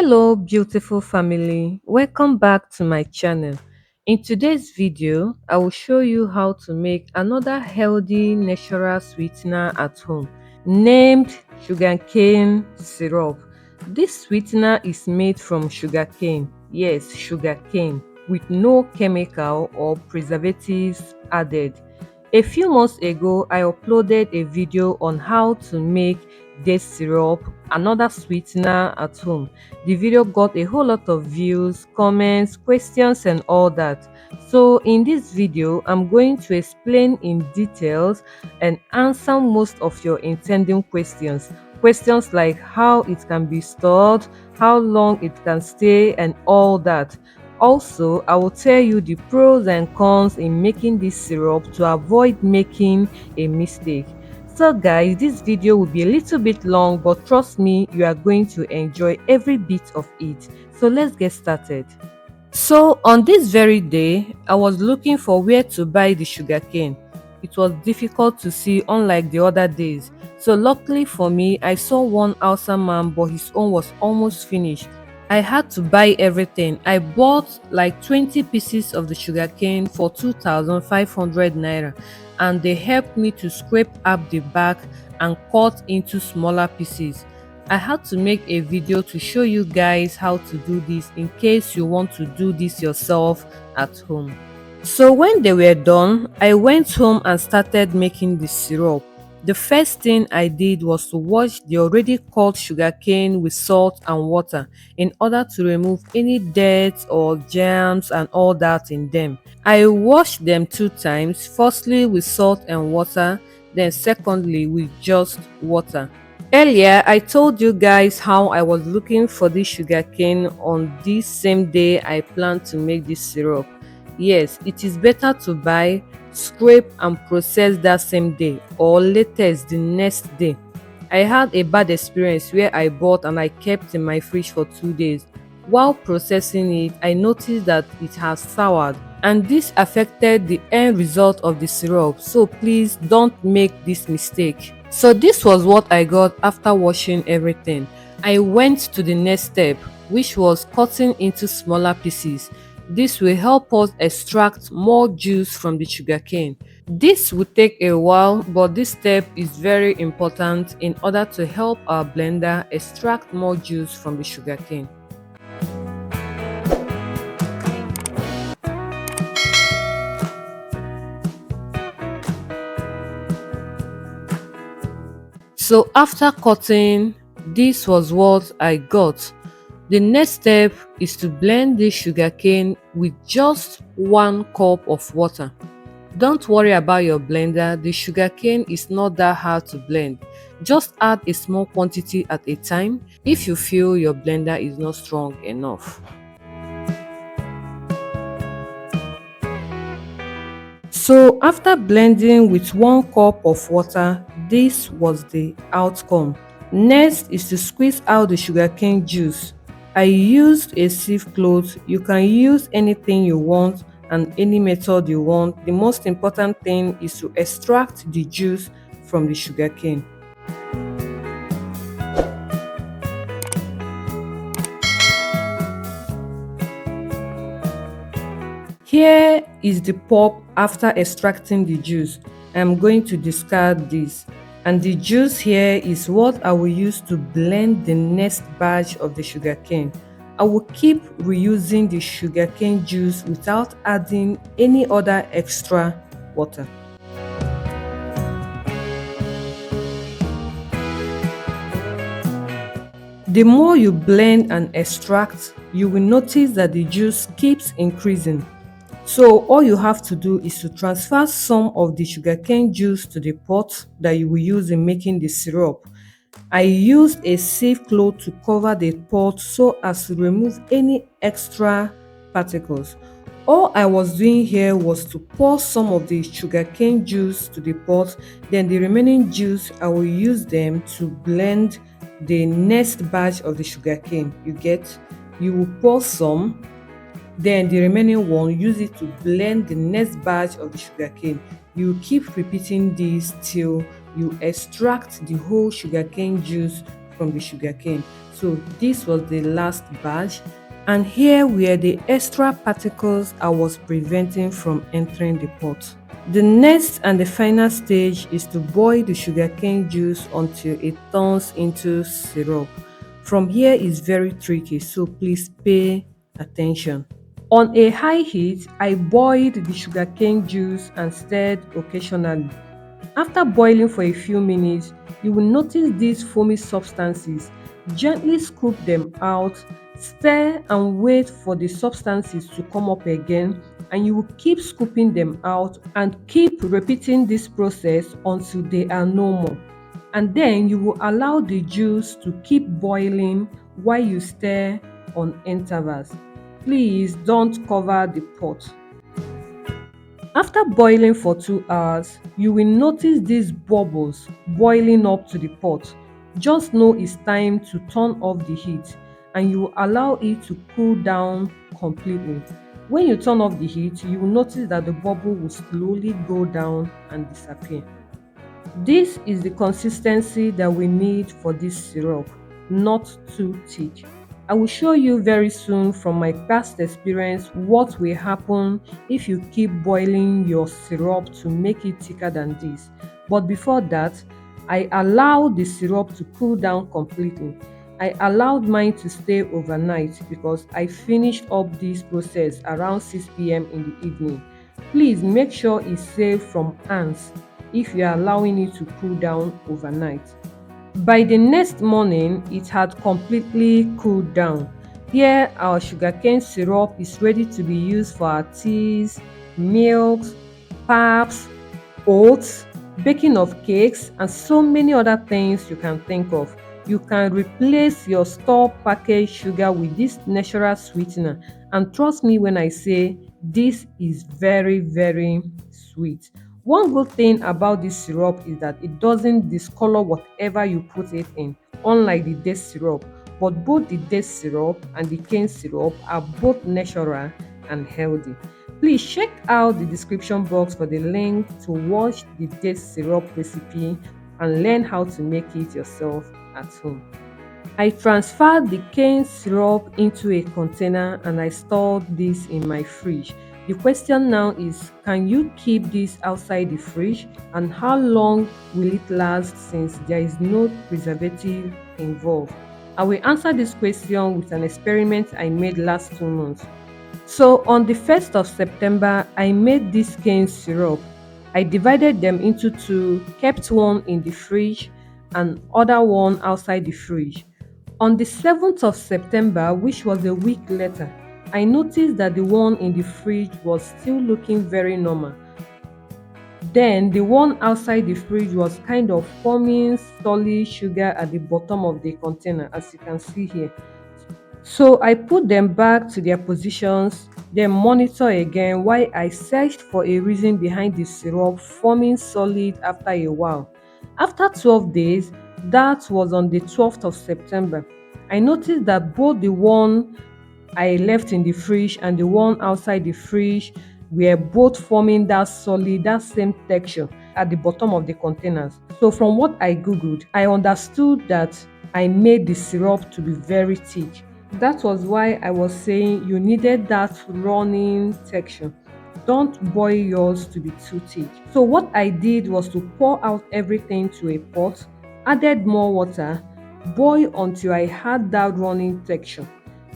Hello beautiful family, welcome back to my channel. In today's video I will show you how to make another healthy natural sweetener at home named sugarcane syrup. This sweetener is made from sugarcane, yes, sugarcane, with no chemical or preservatives added. A few months ago, I uploaded a video on how to make this syrup, another sweetener at home. The video got a whole lot of views, comments, questions and all that. So in this video, I'm going to explain in details and answer most of your intending questions. Questions like how it can be stored, how long it can stay and all that. Also, I will tell you the pros and cons in making this syrup to avoid making a mistake. So guys, this video will be a little bit long, but trust me, you are going to enjoy every bit of it. So let's get started. So on this very day, I was looking for where to buy the sugarcane. It was difficult to see unlike the other days. So luckily for me, I saw one Hausa man, but his own was almost finished. I had to buy everything. I bought like 20 pieces of the sugarcane for 2,500 naira, and they helped me to scrape up the back and cut into smaller pieces. I had to make a video to show you guys how to do this in case you want to do this yourself at home. So when they were done, I went home and started making the syrup. The first thing I did was to wash the already cut sugarcane with salt and water in order to remove any dirt or germs and all that in them. I washed them 2 times, firstly with salt and water, then secondly with just water. Earlier, I told you guys how I was looking for this sugarcane on this same day I planned to make this syrup. Yes, it is better to buy, scrape and process that same day or latest the next day. I had a bad experience where I bought and I kept in my fridge for 2 days. While processing it, I noticed that it has soured and this affected the end result of the syrup, so please don't make this mistake. So this was what I got after washing everything. I went to the next step, which was cutting into smaller pieces. This will help us extract more juice from the sugarcane. This will take a while, but this step is very important in order to help our blender extract more juice from the sugarcane. So after cutting, this was what I got. The next step is to blend the sugarcane with just 1 cup of water. Don't worry about your blender, the sugarcane is not that hard to blend. Just add a small quantity at a time if you feel your blender is not strong enough. So after blending with 1 cup of water, this was the outcome. Next is to squeeze out the sugarcane juice. I used a sieve cloth. You can use anything you want and any method you want. The most important thing is to extract the juice from the sugarcane. Here is the pulp after extracting the juice. I'm going to discard this, and the juice here is what I will use to blend the next batch of the sugarcane. I will keep reusing the sugarcane juice without adding any other extra water. The more you blend and extract, you will notice that the juice keeps increasing. So all you have to do is to transfer some of the sugarcane juice to the pot that you will use in making the syrup. I used a sieve cloth to cover the pot so as to remove any extra particles. All I was doing here was to pour some of the sugarcane juice to the pot, then the remaining juice I will use them to blend the next batch of the sugarcane. You get? You will pour some, then the remaining one, use it to blend the next batch of the sugarcane. You keep repeating this till you extract the whole sugarcane juice from the sugarcane. So this was the last batch, and here were the extra particles I was preventing from entering the pot. The next and the final stage is to boil the sugarcane juice until it turns into syrup. From here is very tricky, so please pay attention. On a high heat, I boiled the sugarcane juice and stirred occasionally. After boiling for a few minutes, you will notice these foamy substances. Gently scoop them out, stir and wait for the substances to come up again, and you will keep scooping them out and keep repeating this process until they are no more. And then you will allow the juice to keep boiling while you stir on intervals. Please don't cover the pot. After boiling for 2 hours, you will notice these bubbles boiling up to the pot. Just know it's time to turn off the heat, and you will allow it to cool down completely. When you turn off the heat, you will notice that the bubble will slowly go down and disappear. This is the consistency that we need for this syrup, not too thick. I will show you very soon from my past experience what will happen if you keep boiling your syrup to make it thicker than this. But before that, I allowed the syrup to cool down completely. I allowed mine to stay overnight because I finished up this process around 6 p.m. in the evening. Please make sure it's safe from ants if you are allowing it to cool down overnight. By the next morning, it had completely cooled down. Here, our sugarcane syrup is ready to be used for our teas, milks, paps, oats, baking of cakes, and so many other things you can think of. You can replace your store packaged sugar with this natural sweetener, and trust me when I say this is very, very sweet. One good thing about this syrup is that it doesn't discolor whatever you put it in, unlike the date syrup. But both the date syrup and the cane syrup are both natural and healthy. Please check out the description box for the link to watch the date syrup recipe and learn how to make it yourself at home. I transferred the cane syrup into a container and I stored this in my fridge. The question now is, can you keep this outside the fridge, and how long will it last since there is no preservative involved? I will answer this question with an experiment I made last 2 months. So on the 1st of September, I made this cane syrup. I divided them into two, kept one in the fridge and other one outside the fridge. On the 7th of September, which was a week later, I noticed that the one in the fridge was still looking very normal. Then the one outside the fridge was kind of forming solid sugar at the bottom of the container, as you can see here. So I put them back to their positions, then monitor again while I searched for a reason behind the syrup forming solid after a while. After 12 days, that was on the 12th of September, I noticed that both the one I left in the fridge and the one outside the fridge were both forming that solid, that same texture at the bottom of the containers. So from what I googled, I understood that I made the syrup to be very thick. That was why I was saying you needed that running texture. Don't boil yours to be too thick. So what I did was to pour out everything to a pot, added more water, boil until I had that running texture,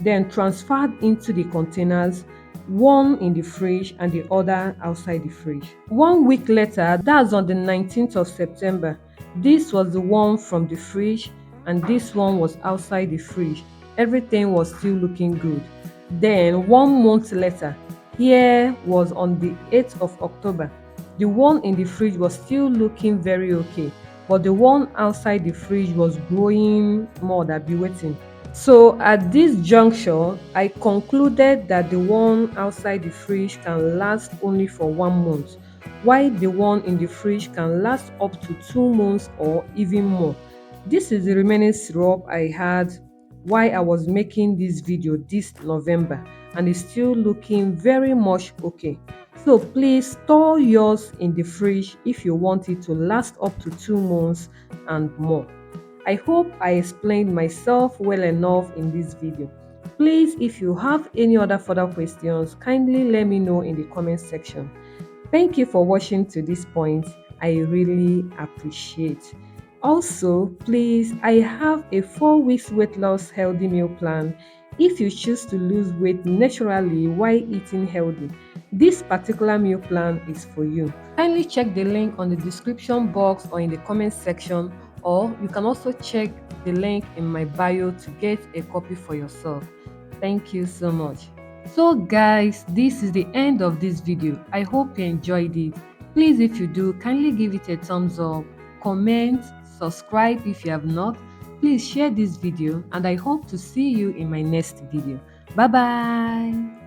then transferred into the containers, one in the fridge and the other outside the fridge. 1 week later, that's on the 19th of September, this was the one from the fridge and this one was outside the fridge. Everything was still looking good. Then 1 month later, here was on the 8th of October. The one in the fridge was still looking very okay, but the one outside the fridge was growing more than be waiting. So at this juncture, I concluded that the one outside the fridge can last only for 1 month, while the one in the fridge can last up to 2 months or even more. This is the remaining syrup I had while I was making this video this November, and it's still looking very much okay. So please store yours in the fridge if you want it to last up to 2 months and more. I hope I explained myself well enough in this video. Please, if you have any other further questions, kindly let me know in the comment section. Thank you for watching to this point. I really appreciate. Also, please, I have a 4 weeks weight loss healthy meal plan. If you choose to lose weight naturally while eating healthy, this particular meal plan is for you. Kindly check the link on the description box or in the comment section, or you can also check the link in my bio to get a copy for yourself. Thank you so much. So guys, this is the end of this video. I hope you enjoyed it. Please, if you do, kindly give it a thumbs up, comment, subscribe if you have not. Please share this video, and I hope to see you in my next video. Bye bye.